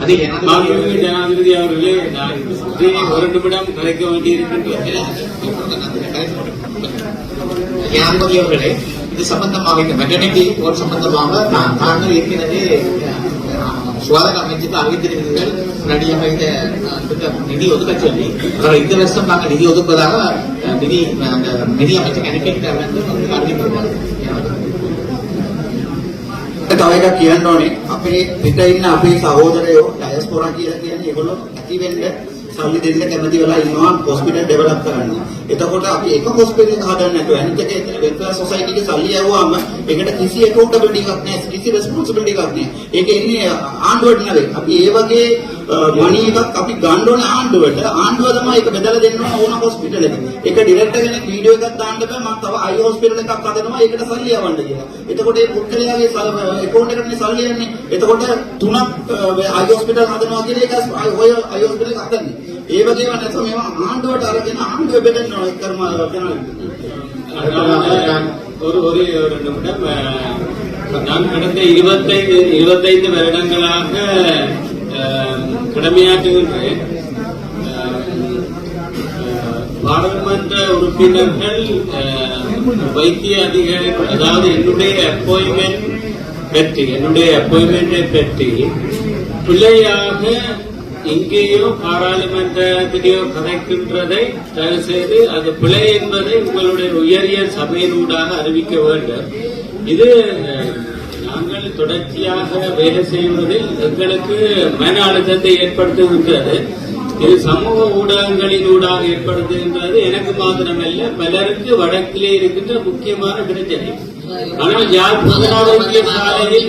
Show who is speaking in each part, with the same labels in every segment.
Speaker 1: ஜனாதிபதி அவர்களே, ஒரு நிமிடம் கலைக்க வேண்டியிருக்கின்றது.
Speaker 2: ஜனாதிபதி அவர்களே, இது சம்பந்தமாக இந்த மெட்டர்னிட்டி போர் சம்பந்தமாக தாங்கள் ஏற்கனவே சுகாதார அமைச்சுக்கு அறிவித்திருக்கிறீர்கள். உடனடியாக இந்த நிதி ஒதுக்க சொல்லி இந்த வருஷம் நாங்கள் நிதி ஒதுக்குவதாக நிதி அமைச்சுக்கு அனுப்பியிருக்கிறார்கள் என்று அறிவித்திருக்கிறார்கள்.
Speaker 3: තව එකක් කියන්න ඕනේ අපේ පිට ඉන්න අපේ සහෝදරයෝ ඩයස්පොරා කියලා කියන්නේ ඒගොල්ලෝ ඇති වෙන්න සල්ලි දෙන්න කැමති වෙලා ඉන්නවා හොස්පිටල් ඩෙවලොප් කරන්න. එතකොට අපි එක හොස්පිටල් එක හදන්න නැතුව අනිත් එක එතන වෙල්ෆෙයාර් සොසයිටි එකේ සල්ලි යවුවාම ඒකට කිසි accountability එකක් නැහැ, කිසි responsibility එකක් නැහැ. ඒක එන්නේ ආණ්ඩුවට නෙවෙයි. අපි ඒ වගේ මනි එකක් අපි ගන්න ඕනේ ආණ්ඩුවට. ආණ්ඩුව තමයි ඒක බෙදලා දෙන්න ඕන හොස්පිටල් එක. ඒක ඩිරෙක්ටර් කෙනෙක් වීඩියෝ එකක් දාන්න බෑ මම තව අයි හොස්පිටල් එකක් හදනවා ඒකට සල්ලි යවන්න කියලා. එතකොට ඒ පුද්ගලයාගේ account එකටනේ සල්ලි යන්නේ. එතකොට තුනක් අයි හොස්පිටල් හදනවා කියන එක ඔය අයි හොස්පිටල් එක හදන්නේ. ඒ වගේම නැත්නම් මේවා ආණ්ඩුවට අරගෙන ආණ්ඩුව බෙදන්න ඕන කර්ම
Speaker 1: ஒரு நிமிடம். நான் கடந்த 25 வருடங்களாக கடமையாற்றுகின்றேன். பாராளுமன்ற உறுப்பினர்கள் வைத்திய அதிகாரிகள், அதாவது என்னுடைய அப்பாயின்மெண்டை பற்றி பிள்ளையாக எங்கேயோ பாராளுமன்றத்திலேயோ கதைக்கின்றதை தயவு செய்து அது பிழை என்பதை உங்களுடைய உயரிய சபையினூடாக அறிவிக்க வேண்டும். இது நாங்கள் தொடர்ச்சியாக வேலை செய்வதில் எங்களுக்கு மன அழுத்தத்தை ஏற்படுத்துகின்றது. இது சமூக ஊடகங்களினூடாக ஏற்படுத்துகின்றது. எனக்கு மாத்திரமல்ல, பலருக்கு வடக்கிலே இருக்கின்ற முக்கியமான பிரச்சனை. ஆனால் யாழ் பொதுநல வைத்தியசாலையில்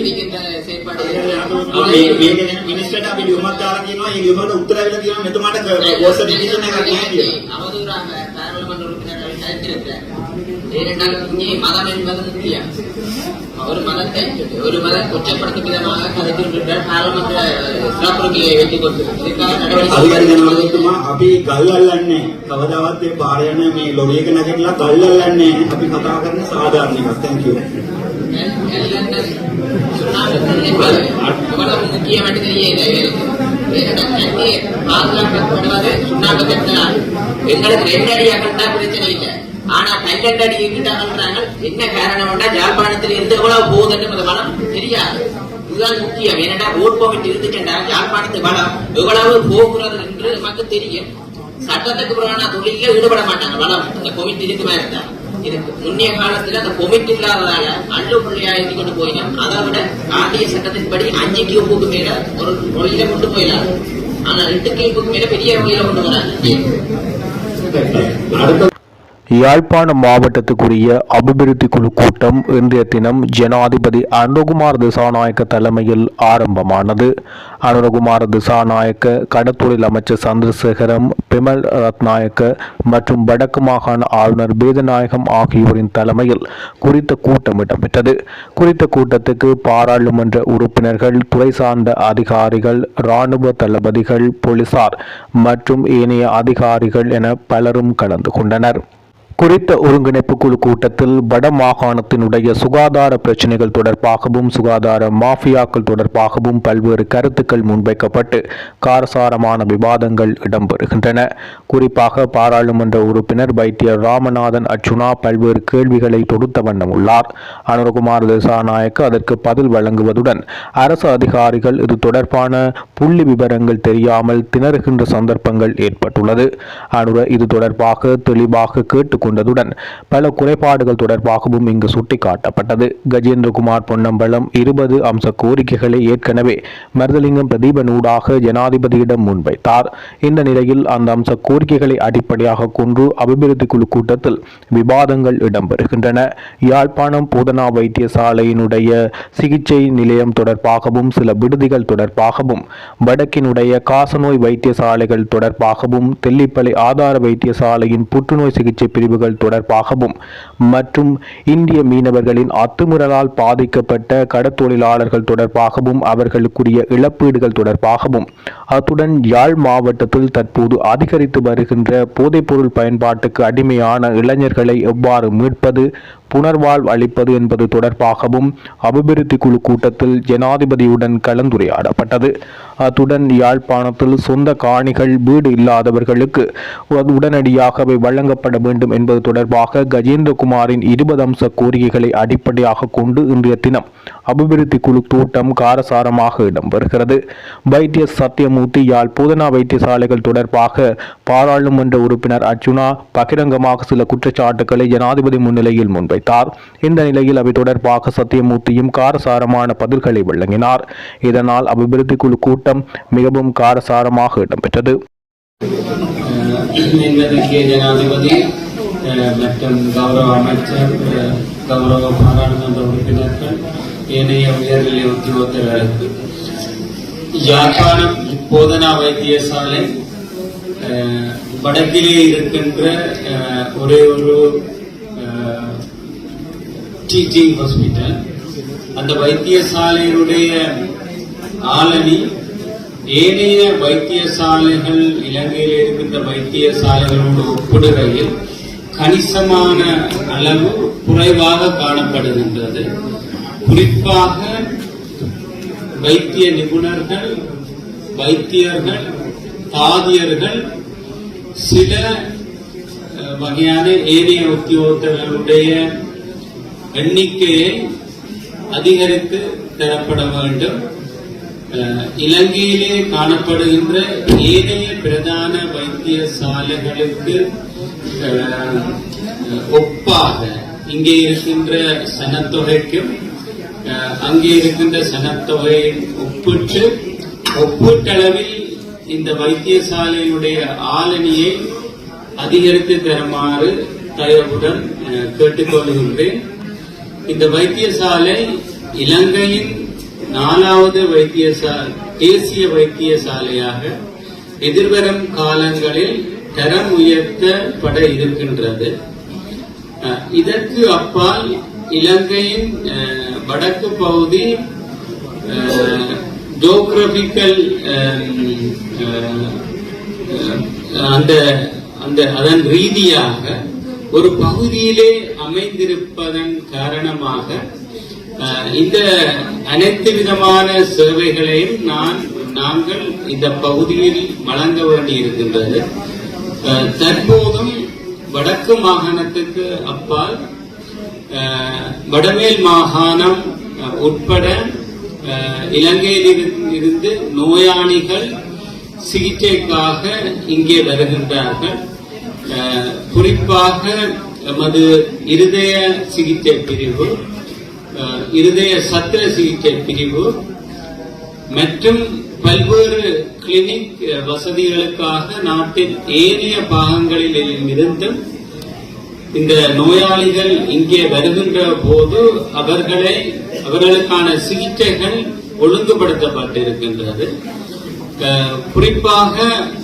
Speaker 3: මිනිස්සුන්ට අපි ලියුමක් දාලා කියනවා ඒ ලියුමට උත්තර ඇවිල්ලා කියනවා මෙතුමාට ගෝස ඩිවිෂන් එකක් නැහැ කියලා.
Speaker 2: அவதூறாக பாராளுமன்ற உறுப்பினர்கள் கருத்திருக்கிறார். ஏனென்றால் இங்கே மதம் என்பது முக்கியம். ஒரு மதத்தை ஒரு மதம் கொச்சப்படுத்தும் விதமாக கதைத்திருக்கிறார். பாராளுமன்ற சிறப்புரிமையை வைத்துக் கொண்டு
Speaker 3: අධිකාරිතුමා අපි ගල් අල්ලන්නේ කවදාවත් මේ පාර යන මේ ලොරියක නැගිටලා ගල් අල්ලන්නේ අපි කතා කරන සාධාරණ එකක්. Thank you.
Speaker 2: முக்கியமானது பாதுகாக்கப்படுவது சுண்ணாம்பத்தினால். எங்களுக்கு 2 அடி அகழ்ந்தா பிரச்சனை இல்லை. ஆனா 12 அடி எங்கிட்ட அகழ்றாங்க. என்ன காரணம்னா ஜாழ்ப்பாணத்தில் இருந்து எவ்வளவு போகுதுன்னு வளம் தெரியாது. இதுதான் முக்கியம். ஏன்னா ரோட் பெர்மிட் இருந்துச்சுன்னா ஜாழ்ப்பாணத்து வளம் எவ்வளவு போகிறது என்று நமக்கு தெரியும். சட்டத்துக்கு புறமான தொழில ஈடுபட மாட்டாங்க. வளம் இந்த பெர்மிட் இருக்குமா இருந்தா இதுக்கு முன்னைய காலத்துல அந்த பெர்மிட் இல்லாததால அள்ளு பிள்ளையா எழுதி கொண்டு போயிடும். அதை விட காந்திய சட்டத்தின்படி 5 கியூபுக்கு மேல ஒரு தொழில கொண்டு போயிடலாம். ஆனா 2 கியூபுக்கு மேல பெரிய தொழில கொண்டு போறாங்க.
Speaker 4: யாழ்ப்பாணம் மாவட்டத்துக்குரிய அபிவிருத்தி குழு கூட்டம் இன்றைய தினம் ஜனாதிபதி அனுரகுமார் திசாநாயக்க தலைமையில் ஆரம்பமானது. அனுரகுமார் திசாநாயக்க, கடத்தொழில் அமைச்சர் சந்திரசேகரம், பிமல் ரத்நாயக்க மற்றும் வடக்கு மாகாண ஆளுநர் வேதநாயகம் ஆகியோரின் தலைமையில் குறித்த கூட்டம் இடம்பெற்றது. குறித்த கூட்டத்துக்கு பாராளுமன்ற உறுப்பினர்கள், துறை சார்ந்த அதிகாரிகள், இராணுவ தளபதிகள், போலீசார் மற்றும் ஏனைய அதிகாரிகள் என பலரும் கலந்து கொண்டனர். குறித்த ஒருங்கிணைப்பு குழு கூட்டத்தில் வட மாகாணத்தினுடைய சுகாதார பிரச்சினைகள் தொடர்பாகவும் சுகாதார மாஃபியாக்கள் தொடர்பாகவும் பல்வேறு கருத்துக்கள் முன்வைக்கப்பட்டு காரசாரமான விவாதங்கள் இடம்பெறுகின்றன. குறிப்பாக பாராளுமன்ற உறுப்பினர் வைத்தியர் ராமநாதன் அர்ச்சுனா பல்வேறு கேள்விகளை தொடுத்த வண்ணம் உள்ளார். அனுரகுமார் திசாநாயக்க அதற்கு பதில் வழங்குவதுடன் அரசு அதிகாரிகள் இது தொடர்பான புள்ளி விவரங்கள் தெரியாமல் திணறுகின்ற சந்தர்ப்பங்கள் ஏற்பட்டுள்ளது. அனுர இது தொடர்பாக தெளிவாக கேட்டு கொண்டதுடன் பல குறைபாடுகள் தொடர்பாகவும் இங்கு சுட்டிக்காட்டப்பட்டது. கஜேந்திரகுமார் பொன்னம்பலம் 20 அம்ச கோரிக்கைகளை ஏற்கனவே மருதலிங்கம் பிரதீபனூடாக ஜனாதிபதியிடம் முன்வைத்தார். இந்த நிலையில் அந்த அம்ச கோரிக்கைகளை அடிப்படையாக கொண்டு அபிவிருத்தி குழு கூட்டத்தில் விவாதங்கள் இடம்பெறுகின்றன. யாழ்ப்பாணம் போதனா வைத்தியசாலையினுடைய சிகிச்சை நிலையம் தொடர்பாகவும் சில விடுதிகள் தொடர்பாகவும், வடக்கினுடைய காசநோய் வைத்தியசாலைகள் தொடர்பாகவும், தெல்லிப்பளை ஆதார வைத்தியசாலையின் புற்றுநோய் சிகிச்சை பிரிவுகள் தொடர்பாகவும் மற்றும் இந்திய மீனவர்களின் அத்துமீறலால் பாதிக்கப்பட்ட கடற்தொழிலாளர்கள் தொடர்பாகவும் அவர்களுக்குரிய இழப்பீடுகள் தொடர்பாகவும் அத்துடன் யாழ் மாவட்டத்தில் தற்போது அதிகரித்து வருகின்ற போதைப்பொருள் பயன்பாட்டுக்கு அடிமையான இளைஞர்களை எவ்வாறு மீட்பது, புனர்வாழ்வு அளிப்பது என்பது தொடர்பாகவும் அபிவிருத்தி குழு கூட்டத்தில் ஜனாதிபதியுடன் கலந்துரையாடப்பட்டது. அத்துடன் யாழ்ப்பாணத்தில் சொந்த காணிகள், வீடு இல்லாதவர்களுக்கு உடனடியாகவே வழங்கப்பட வேண்டும் என்பது தொடர்பாக கஜேந்திரகுமாரின் 20 அம்ச கோரிக்கைகளை அடிப்படையாக கொண்டு இன்றைய தினம் அபிவிருத்தி குழு கூட்டம் காரசாரமாக இடம்பெறுகிறது. வைத்திய சத்தியமூர்த்தி யாழ் போதனா வைத்தியசாலைகள் தொடர்பாக பாராளுமன்ற உறுப்பினர் அர்ஜுனா பகிரங்கமாக சில குற்றச்சாட்டுக்களை ஜனாதிபதி முன்னிலையில் முன்வைத்தார். இந்த நிலையில் அவை தொடர்பாக சத்தியமூர்த்தியும் காரசாரமான பதில்களை வழங்கினார். இதனால் அபிவிருத்தி குழு கூட்டம் மிகவும் காரசாரமாக இடம்பெற்றது.
Speaker 1: ஜனாதிபதி மற்றும் கௌரவ அமைச்சர், கௌரவ பாராளுமன்ற உறுப்பினர்கள், ஏனைய உயர்நிலை உத்தியோகத்தர்களுக்கு யாழ்ப்பாணம் போதனா வைத்தியசாலை வடக்கிலே இருக்கின்ற ஒரே ஒரு டீச்சிங் ஹாஸ்பிட்டல். அந்த வைத்தியசாலையினுடைய ஆளணி ஏனைய வைத்தியசாலைகள், இலங்கையில் இருக்கின்ற வைத்தியசாலைகளோடு ஒப்பிடுகையில் கணிசமான அளவு குறைவாக காணப்படுகின்றது. குறிப்பாக வைத்திய நிபுணர்கள், வைத்தியர்கள், தாதியர்கள், சில வகையான ஏனைய உத்தியோகத்தர்களுடைய எண்ணிக்கையை அதிகரித்து தரப்பட வேண்டும். இலங்கையிலே காணப்படுகின்ற ஏனைய பிரதான வைத்தியசாலைகளுக்கு ஒப்பாக இங்கே இருக்கின்ற சனத்தொகைக்கும் அங்கே இருக்கின்ற சனத்தொகையை ஒப்பீட்டளவில் இந்த வைத்தியசாலையினுடைய ஆளணியை அதிகரித்து தருமாறு தயவுடன் கேட்டுக்கொள்கின்றேன். இந்த வைத்தியசாலை இலங்கையின் 4வது தேசிய வைத்தியசாலையாக எதிர்வரும் காலங்களில் தரம் உயர்த்தப்பட இருக்கின்றது. இதற்கு அப்பால் இலங்கையின் வடக்கு பகுதி ஜியோகிராபிக்கல் அதன் ரீதியாக ஒரு பகுதியிலே அமைந்திருப்பதன் காரணமாக இந்த அனைத்து விதமான சேவைகளையும் நாங்கள் இந்த பகுதியில் வழங்க வேண்டியிருக்கின்றது. தற்போதும் வடக்கு மாகாணத்துக்கு அப்பால் வடமேல் மாகாணம் உட்பட இலங்கையில் இருந்து நோயாளிகள் சிகிச்சைக்காக இங்கே வருகின்றார்கள். குறிப்பாக எமது இருதய சிகிச்சை பிரிவு, இருதய சத்திர சிகிச்சை பிரிவு மற்றும் பல்வேறு கிளினிக் வசதிகளுக்காக நாட்டின் ஏனைய பாகங்களில் இருந்தும் இந்த நோயாளிகள் இங்கே வருகின்ற போது அவர்களுக்கான சிகிச்சைகள் ஒழுங்குபடுத்தப்பட்டிருக்கின்றது. குறிப்பாக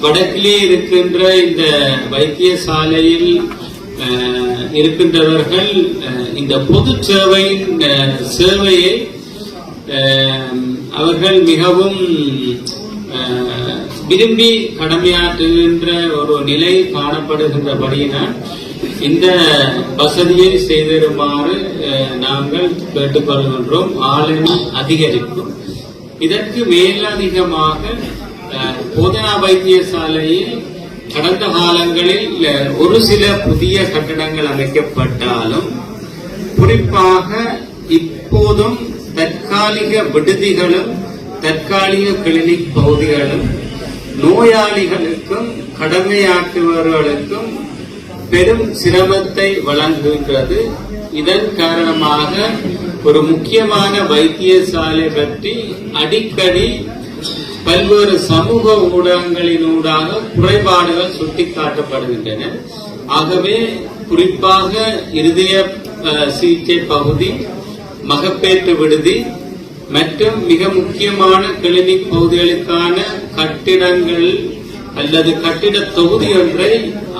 Speaker 1: வடக்கிலே இருக்கின்ற இந்த வைத்தியசாலையில் இருக்கின்றவர்கள் இந்த பொது சேவையை அவர்கள் மிகவும் விரும்பி கடமையாற்றுகின்ற ஒரு நிலை காணப்படுகின்றபடியினால் இந்த வசதியை செய்திருமாறு நாங்கள் கேட்டுக்கொள்கின்றோம். ஆளணி அதிகரிக்கும். இதற்கு மேலதிகமாக போதனா வைத்தியசாலையில் கடந்த காலங்களில் ஒரு சில புதிய கட்டடங்கள் அமைக்கப்பட்டாலும் குறிப்பாக இப்போதும் தற்காலிக விடுதிகளும் தற்காலிக கிளினிக் பகுதிகளும் நோயாளிகளுக்கும் கடமையாற்றுபவர்களுக்கும் பெரும் சிரமத்தை வழங்குகின்றது. இதன் காரணமாக ஒரு முக்கியமான வைத்தியசாலை பற்றி அடிக்கடி பல்வேறு சமூக ஊடகங்களினூடாக குறைபாடுகள் சுட்டிக்காட்டப்படுகின்றன. ஆகவே குறிப்பாக இருதய சிகிச்சை பகுதி, மகப்பேற்று விடுதி மற்றும் மிக முக்கியமான கிளினிக் பகுதிகளுக்கான கட்டிடங்கள் அல்லது கட்டிட தொகுதி ஒன்றை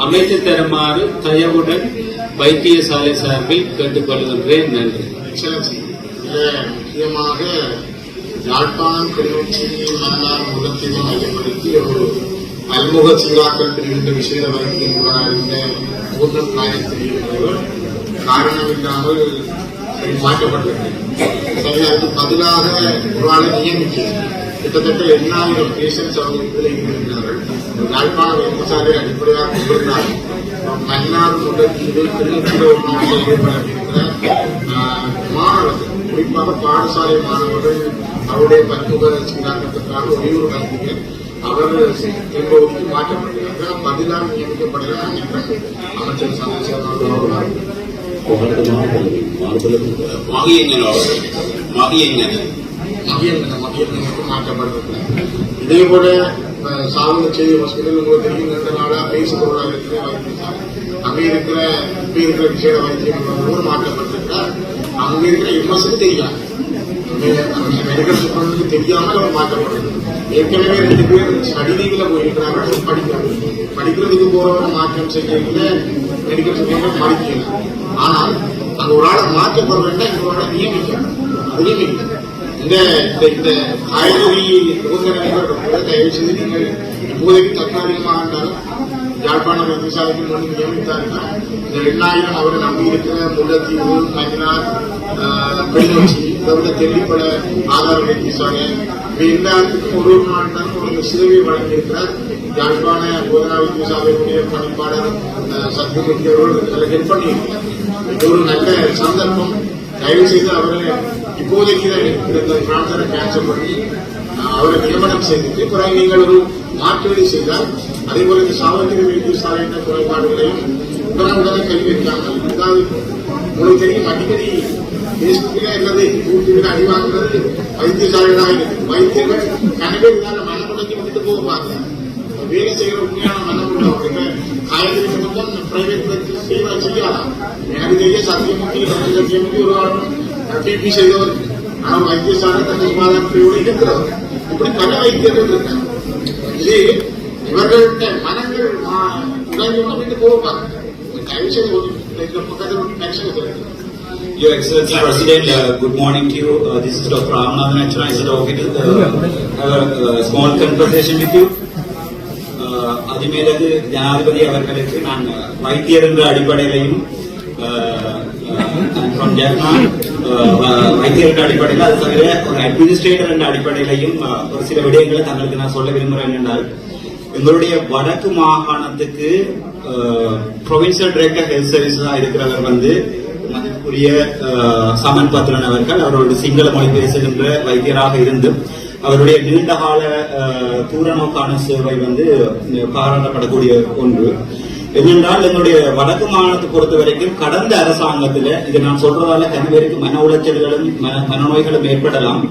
Speaker 1: அமைத்து தருமாறு தயவுடன் வைத்தியசாலை சார்பில் கேட்டுக்கொள்கின்றேன். நன்றி.
Speaker 5: முக்கியமாக யாழ்ப்பாணம் கிளிநொச்சி மன்னார் முல்லைத்தீவை மையப்படுத்தி ஒரு பல்முக சீராக்கல் பிரிவின் விசேட வைத்தியர் இருந்த மூர்த்தம் நாயத்திரி என்பவர் காரணமில்லாமல் மாற்றப்பட்டது. சரி, அதுக்கு பதிலாக ஒரு ஆளை நியமிக்கிறது. கிட்டத்தட்ட 8000 பேஷன்ஸ் அவங்க இதில் இருந்திருக்கிறார்கள். யாழ்ப்பாண வைத்தியசாலை அடிப்படையாக கொண்டிருந்தார்கள். மன்னார் முல்லைத்தீவு கிளிநொச்சியில் ஒரு நாட்டில் ஈடுபட்டிருக்கிற மாணவர்கள், குறிப்பாக பாடசாலை மாணவர்கள் அவருடைய பன்முக சீராக்கத்திற்காக ஒரே ஒரு வைத்தியர் அவர் என்பவருக்கு மாற்றப்பட்டிருக்கிறார். பதிலாக நியமிக்கப்படல அமைச்சர் சந்திரசேகர் மாற்றப்பட்டிருக்கிறார். இதே போல சாவகச்சேரி ஹாஸ்பிட்டல் உங்களுக்கு தெரியும், 2 நாளா பேசுபொருளாக இருக்கிற வைத்தியசாலை அங்கே இருக்கிற விசேட வைத்தியம் மாற்றப்பட்டிருக்கிறார். அங்கே இருக்கிற எம்எஸ்க்கு தெரியாது, மெடிக்கல் சூப்பருக்கு தெரியாமல் அவர் மாற்றப்பட்டிருக்கிறார். ஏற்கனவே 2 பேர் ஸ்டடி லீவ்ல போயிருக்கிறார்கள். படிக்கிறதுக்கு போறவங்க மாற்றம் செய்யறதுல மெடிக்கல் சூப்பர் மதிக்கலாம். ஆனால் அங்க ஒரு ஆளை மாற்றப்பட வேண்டாம், இந்த ஒரு ஆளை நியமிக்கலாம். அதுலயும் இல்லை. இந்த காய்கறி நிபந்தனைகள் தயவு செய்து நீங்கள் இப்போதைக்கு தற்காலிகமாக இருந்தாலும் யாழ்ப்பாண வைத்தியசாலைக்கு முன் நியமித்தார்கள். இந்த 2000 அவரை நம்பி இருக்கிற முல்லைத்தீவு, மன்னார், கிளிநொச்சி, இதை விட தெல்லிப்பட ஆதார வைத்தியசாலை எல்லாத்துக்கும் ஒரு நாள் தான் ஒரு சிறுவை வழங்கியிருக்கிறார். யாழ்ப்பாண போதனா வைத்தியசாலையுடைய பணிப்பாளர் சத்குமூர்த்தி அவர்கள் ஹெல்ப் பண்ணியிருக்கிறார். இது ஒரு நல்ல சந்தர்ப்பம். தயவு செய்து அவரை இப்போதைக்கு டிரான்ஸ்பரை கேன்சல் பண்ணி அவரை நியமனம் செய்துட்டு பிறகு நீங்கள் ஒரு மாற்றுவதை செய்தால், அதே போல இந்த சாவகச்சேரி வைத்தியசாலை என்ற குறைபாடுகளையும் உடனுடனே கல்வியிருக்காங்க. அதாவது உங்களுக்கு தெரியும், அடிக்கடி பேஸ்புக்கில் அல்லது யூடியூபில் அடிவாங்கிறது வைத்தியசாலைகளாக இருக்கு. வைத்தியர்கள் கனவே மனமுடங்கி வந்துட்டு போக பார்க்கலாம். வேலை செய்கிற உண்மையான மனமுள்ள காய்கறி மட்டும் பிரைவேட் செய்யலாம். எனக்கு தெரிய சத்தியமூர்த்தி ஒரு டிபி செய்தவர், ஆனால் வைத்தியசாலை தன்னை சுகாதாரத்தோடு இருக்கிறவர். இப்படி பல வைத்தியர்கள் இருக்காங்க. இது இவர்கள்ட்ட மனங்கள் உடனே வீட்டு போவாங்க. தயவு செய்து இந்த பக்கத்தில் கனெக்ஷன் சொல்லுங்க.
Speaker 1: Your Excellency President, good morning to you. This is Dr. Ramanathan Achana. I said, okay, have a small conversation with you. அதுமேலது ஜனாதிபதி அவர்களுக்கு நான் வைத்தியர் என்ற அடிப்படையிலையும் வைத்தியர் என்ற அடிப்படையில், அது தவிர ஒரு அட்மினிஸ்ட்ரேட்டர் என்ற அடிப்படையிலையும் ஒரு சில விடயங்களை தங்களுக்கு நான் சொல்ல விரும்புகிறேன். என்றால், எங்களுடைய வடக்கு மாகாணத்துக்கு ப்ரொவின்சியல் டைரக்டர் ஹெல்த் சர்வீஸா இருக்கிறவர் மதிப்புக்குரிய சமன் பத்ரன் அவர்கள். அவரோட சிங்கள மொழி பேசுகின்ற வைத்தியராக இருந்து அவருடைய நீண்டகால தூரநோக்கான சேவை பாராட்டப்படக்கூடிய ஒன்று. என்னென்றால், எங்களுடைய வடக்கு மாநிலத்தை பொறுத்த வரைக்கும் கடந்த அரசாங்கத்தில், இது நான் சொல்றதால கனவேருக்கு மன உளைச்சல்களும் மனநோய்களும் ஏற்படலாம்.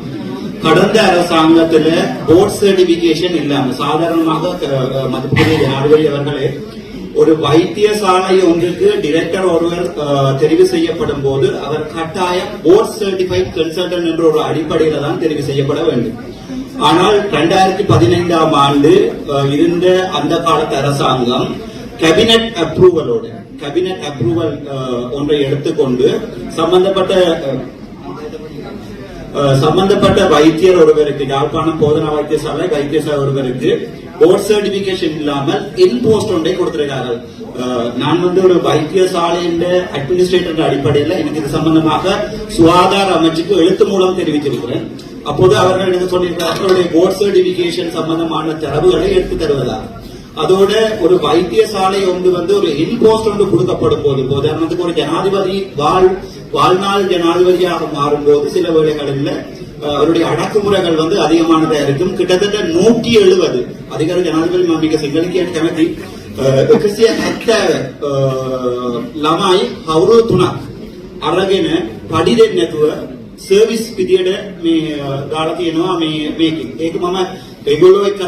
Speaker 1: கடந்த அரசாங்கத்தில் போர்ட் சர்டிபிகேஷன் இல்லாம சாதாரணமாக மதிப்புக்குரிய ஜனாதிபதி அவர்களே ஒரு வைத்தியசாலை ஒன்றுக்கு டிரெக்டர் ஒருவர் தெரிவு செய்யப்படும் போது அவர் கட்டாயம் போர்ட் சர்டிஃபைட் கன்சல்டன்ட் என்ற ஒரு அடிப்படையில தான் தெரிவு செய்யப்பட வேண்டும். ஆனால் 2015ஆம் ஆண்டு இருந்த அந்த காலத்து அரசாங்கம் கேபினட் அப்ரூவல் ஒன்றை எடுத்துக்கொண்டு சம்பந்தப்பட்ட வைத்தியர் ஒருவருக்கு, யாழ்ப்பாணம் போதனா வைத்தியசாலை ஒருவருக்கு போர்ட் சர்டிபிகேஷன் இல்லாமல் இன்போஸ்ட் ஒன்றை கொடுத்திருக்கிறார்கள். நான் ஒரு வைத்தியசாலையின் அட்மினிஸ்ட்ரேட்டர் அடிப்படையில் எனக்கு இது சம்பந்தமாக சுகாதார அமைச்சுக்கு எழுத்து மூலம் தெரிவித்திருக்கிறேன். அப்போது அவர்கள் எனக்கு சொல்லியிருக்கிறார்கள், போர்ட் சர்டிபிகேஷன் சம்பந்தமான தரவுகளை எடுத்து தருவதாக. அதோட ஒரு வைத்தியசாலை ஒரு இன்போஸ்ட் ஒன்று கொடுக்கப்படும் போது, உதாரணத்துக்கு ஒரு ஜனாதிபதி வாழ்நாள் ஜனாதிபதியாக மாறும்போது சில வேளைகளில் அவருடைய அடக்குமுறைகள் அதிகமானதா இருக்கும். கிட்டத்தட்ட 170 அதிகாரி ජනාධිපති මම සිංහලකින් කැමති 170 ළමයි අවුරුදු 3ක් අරගෙන පඩි දෙන්නේ නැතුව සර්විස් විදියට මේ දාලා තියෙනවා මේකෙන්. ඒක මම ඒගොල්ලෝ එක්ක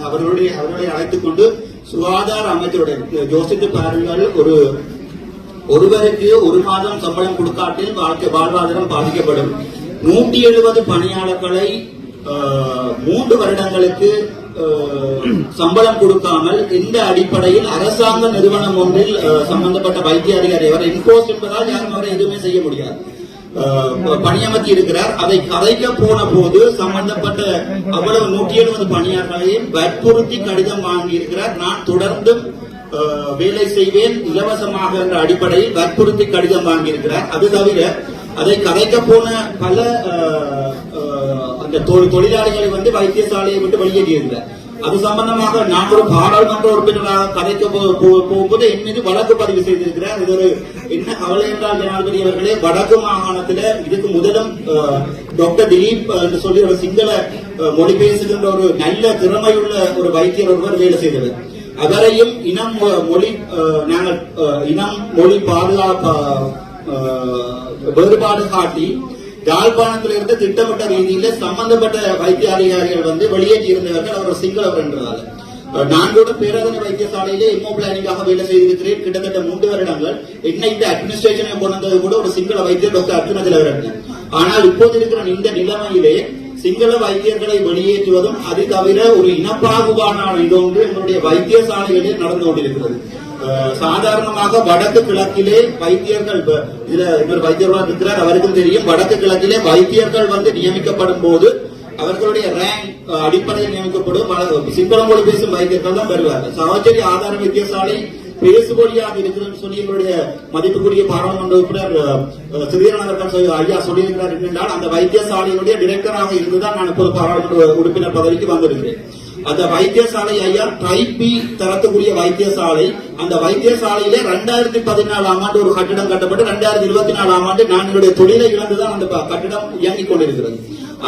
Speaker 1: அவர்களுடைய அழைத்துக் கொண்டு சுகாதார அமைச்சருடைய ஜோசித் பாரிவால் ஒருவருக்கு 1 மாதம் சம்பளம் கொடுக்காட்டில் வாழ்வாதாரம் பாதிக்கப்படும். 170 பணியாளர்களை 3 வருடங்களுக்கு சம்பளம் கொடுக்காமல் இந்த அடிப்படையில் அரசாங்க நிறுவனம் ஒன்றில் சம்பந்தப்பட்ட வைத்திய அதிகாரி அவர் இன்போஸ்ட் என்பதால் யாரும் அவரை எதுவுமே செய்ய முடியாது. பணியமர்த்தி இருக்கிறார். அதை கதைக்க போன போது சம்பந்தப்பட்ட அவ்வளவு 170 பணியாளர்களையும் வற்புறுத்தி கடிதம் வாங்கி இருக்கிறார். நான் தொடர்ந்து வேலை செய்வேன் இலவசமாக என்ற அடிப்படையில் வற்புறுத்தி கடிதம் வாங்கி இருக்கிறார். அது தவிர அதை கதைக்க போன பல அந்த தொழிலாளிகளை வந்து வைத்தியசாலையை விட்டு வெளியேற்றியிருக்கிறார். அது சம்பந்தமாக நான் ஒரு பாராளுமன்ற உறுப்பினராக கதைக்க போகும்போது என் மீது வழக்கு பதிவு செய்திருக்கிறார். இது ஒரு என்ன கவலை என்றால் ஜனாதிபதி அவர்களே, வடக்கு மாகாணத்தில் இதுக்கு முதலும் டாக்டர் திலீப் என்று சொல்லி ஒரு சிங்கள மொழி பேசுகின்ற ஒரு நல்ல திறமையுள்ள ஒரு வைத்தியர் ஒருவர் வேலை செய்தவர். அவரையும் இனம் மொழி பாதுகாப்பு வேறுபாடு காட்டி யாழ்ப்பாணத்திலிருந்து திட்டமிட்ட ரீதியில சம்பந்தப்பட்ட வைத்திய அதிகாரிகள் வந்து வெளியேற்றி இருந்தவர்கள் அவர் சிங்களவர் என்றதால நான் கூட பேரதனை வைத்தியசாலையிலே எம்ஓ பிளானிங்காக வேலை செய்திருக்கிறேன். கிட்டத்தட்ட 3 வருடங்கள் என்னை இந்த அட்மினிஸ்ட்ரேஷனை கொண்டு வந்தது கூட ஒரு சிங்கள வைத்தியர் டாக்டர் அர்ஜுன திலகரன். ஆனால் இப்போது இருக்கிற இந்த நிலைமையிலே சிங்கள வைத்தியர்களை வெளியேற்றுவதும் அது தவிர ஒரு இனப்பாகுபாடான இதொன்று எங்களுடைய வைத்தியசாலைகளில் நடந்து கொண்டிருக்கிறது. சாதாரணமாக வடக்கு கிழக்கிலே வைத்தியர்கள் இதுல இவர் வைத்தியர்களாக இருக்கிறார், அவருக்கும் தெரியும். வடக்கு கிழக்கிலே வைத்தியர்கள் வந்து நியமிக்கப்படும் போது அவர்களுடைய ரேங்க் அடிப்படையில் நியமிக்கப்படும் சிங்கள மொழி பேசும் வைத்தியர்கள் தான் வருவார்கள். சாவச்சேரி ஆதார வைத்தியசாலை பேசுபொழியாக இருக்கிறது சொல்லி எங்களுடைய மதிப்புக்குரிய பாராளுமன்ற உறுப்பினர் சிறியன் அவர்கள் ஐயா சொல்லியிருக்கிறார். என்றால் அந்த வைத்தியசாலையினுடைய டிரெக்டராக இருந்துதான் நான் இப்போது பாராளுமன்ற உறுப்பினர் பதவிக்கு வந்திருக்கிறேன். அந்த வைத்தியசாலை ஐயா டைப் பி தரத்துக்குரிய வைத்தியசாலை. அந்த வைத்தியசாலையிலே 2014 ஆண்டு ஒரு கட்டிடம் கட்டப்பட்டு 2024 ஆண்டு நான் என்னுடைய தொழிலை இழந்துதான் அந்த கட்டிடம் இயங்கிக் கொண்டிருக்கிறது.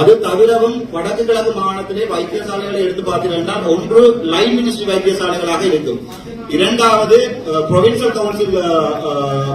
Speaker 1: அது தவிரவும் வடக்கு கிழக்கு மாகாணத்திலே வைத்தியசாலைகளை எடுத்து பார்த்தீர்கள், ஒன்று லைன் மினிஸ்ட்ரி வைத்தியசாலைகளாக இருக்கும், இரண்டாவது புரோவின்சியல் கவுன்சில்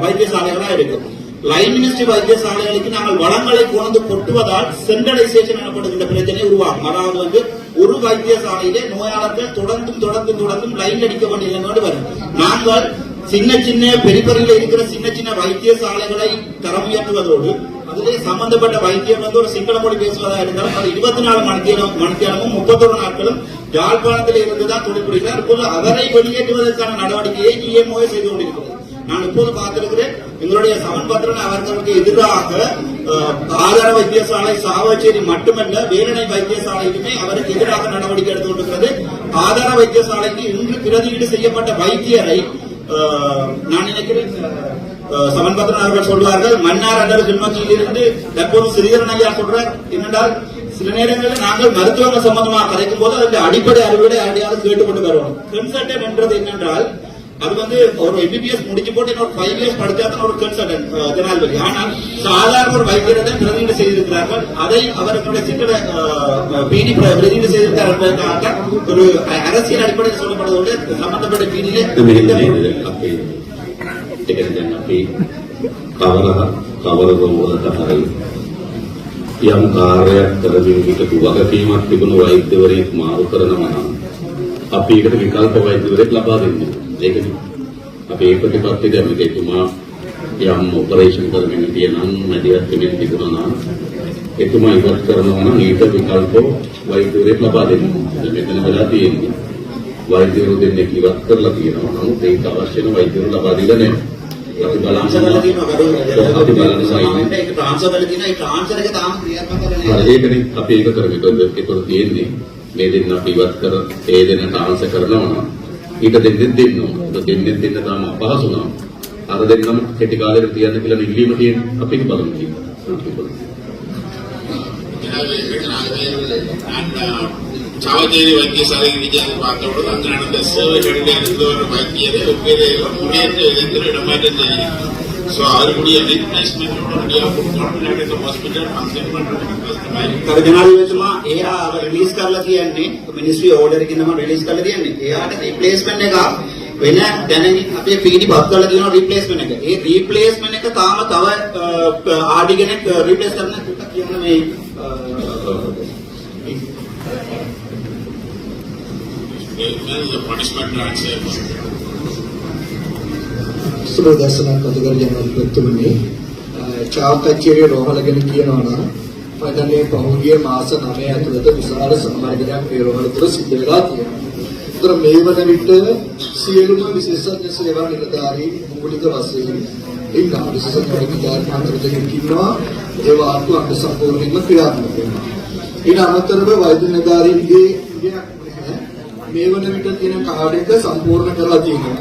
Speaker 1: வைத்தியசாலைகளாக இருக்கும். லைன் மினிஸ்ட்ரி வைத்தியசாலைகளுக்கு நாங்கள் வளங்களை கொண்டு கொட்டுவதால் சென்ட்ரலைசேஷன் எனப்படுகின்ற பிரச்சனை உருவாகும். அதாவது வந்து ஒரு வைத்தியசாலையிலே நோயாளர்கள் தொடர்ந்தும் லைன் அடிக்க வேண்டிய வரும். நாங்கள் சின்ன பெரிபெரியில் இருக்கிற சின்ன வைத்தியசாலைகளை தரம் உயர்த்துவதோடு அதிலே சம்பந்தப்பட்ட வைத்தியம் வந்து ஒரு சிங்கள மொழி பேசுவதாக இருந்தாலும் அது 24 மணித்தியாலமும் 31 நாட்களும் யாழ்ப்பாணத்தில் இருந்துதான் தொழில் புரிகிறார். இப்போது அவரை வெளியேற்றுவதற்கான நடவடிக்கையை GMO செய்து கொண்டிருக்கிறது. நான் இப்போது பார்த்திருக்கிறேன், எங்களுடைய சமன்பத்திரன் அவர்களுக்கு எதிராக ஆதார வைத்தியசாலை சாவச்சேரி மட்டுமல்ல வேலணை வைத்தியசாலைக்குமே அவருக்கு எதிராக நடவடிக்கை எடுத்துக் கொண்டிருக்கிறது. ஆதார வைத்தியசாலைக்கு இன்று பிரதியீடு செய்யப்பட்ட வைத்தியரை நான் நினைக்கிறேன் சமன்பத்திரன் அவர்கள் சொல்வார்கள், மன்னார் அடர் கிண்மத்தியில் இருந்து தற்போது சிறிதரன் ஐயா சொல்றார். என்னென்றால் சில நேரங்களில் நாங்கள் மருத்துவங்கள் சம்பந்தமாக கலைக்கும் போது அதற்கு அடிப்படை அறிவுரை யாரையாவது கேட்டுக்கொண்டு வருவோம். கன்சல்டன் என்றது என்னென்றால் அது வந்து ஒரு MBBS முடிச்சு போட்டு இன்னொரு 5 இயர்ஸ் படித்தாதான் ஒரு கன்சல்டன்ட் ஜனாதிபதி. ஆனால் சாதாரண ஒரு வைத்தியரை பிரதியீடு செய்திருக்கிறார்கள். அதை அவர்களுடைய சிங்கள பிடி பிரதியீடு செய்திருக்கிறார் என்பதற்காக ஒரு அரசியல் அடிப்படையில் சொல்லப்படுவதோடு சம்பந்தப்பட்ட பிடியிலே
Speaker 6: යම් කාර්යයක් කරමින් හිටපු වගකීමක් තිබුණු වෛද්‍යවරයෙක් මාරු කරනවා නම් අපි ඒකට විකල්ප වෛද්‍යවරයෙක් ලබා දෙන්නේ. ඒකනේ අපි ඒ ප්‍රතිපත්තිය දැන් එතුමා යම් ඔපරේෂන් කරමින් තියෙනවා මැදිහත් වෙමින් තිබුණා නම් එතුමා ඉවත් කරනවා නම් ඊට විකල්ප වෛද්‍යවරයෙක් ලබා දෙන්නේ. මෙතන වෙලා තියෙන්නේ වෛද්‍යවරු දෙන්නෙක් ඉවත් කරලා තියෙනවා. නමුත් ඒක අවශ්‍ය වෙන වෛද්‍යවරු ලබා දෙලා නැහැ. අපි බලන්න ඒකනේ අපි ඒක කරගෙන ඒකවල තියෙන්නේ මේ දෙන්න අපි ඉවත් කර ඒ දෙන්න ට්‍රාන්ස්ෆර් කරනවා නම් ඊට දෙන්න දෙන්න තාම අපහසු නම් අර දෙන්නම කෙටි කාලෙකට තියන්න කියලා නිල්ලීම තියෙන අපි බලමු කියලා.
Speaker 5: சாவச்சேரி வைத்தியசாலைக்கு விஜய் பார்த்தோடு அங்கு நடந்த சேவைகளில் இருந்த ஒரு வைத்தியரை ஒவ்வொரு முன்னேற்ற எதிர்த்து இடமாற்றம் செய்யும். ஸோ அவருடைய ரீப்ளேஸ்மெண்ட் ஹாஸ்பிட்டல்
Speaker 1: ජනාධිපතිතුමා එයා රිලීස් කරලා කියන්නේ මිනිස්ට්‍රි ඕඩර් එකකින් තමයි රිලීස් කරලා කියන්නේ. එයාට රීප්ලේස්මන්ට් එක වෙන දැන් අපේ PD පත් කරලා තියෙනවා රීප්ලේස්මන්ට් එක. ඒ රීප්ලේස්මන්ට් එක තාම තව RD කෙනෙක් රීප්ලේස් කරන්න කියන මේ
Speaker 7: සුබදර්ශන කතුගල ජනාධිපතිතුමනි චාවකච්චේරිය රෝහල ගැන කියනවා නම් පදනේ පහුගිය මාස 9 ඇතුළත විශාල සම්මානයක් මේ රෝහල තුළ සිද්ධ වෙලා තියෙනවා. ඒතර මේ වන විට සියලුම විශේෂඥ සේවා නිලධාරීන් මූලික වශයෙන් ඉන්නවා. විශේෂඥ නිලධාරීන් අතර දෙකක් ඉන්නවා. ඒ වාර්තු අංග සම්පූර්ණයෙන්ම ක්‍රියාත්මක වෙනවා. ඊට අමතරව වෛද්‍ය නිලධාරීන්ගේ ඉගයක් නැහැ. මේ වන විට තියෙන කාර්ඩ් එක සම්පූර්ණ කරලා තියෙනවා.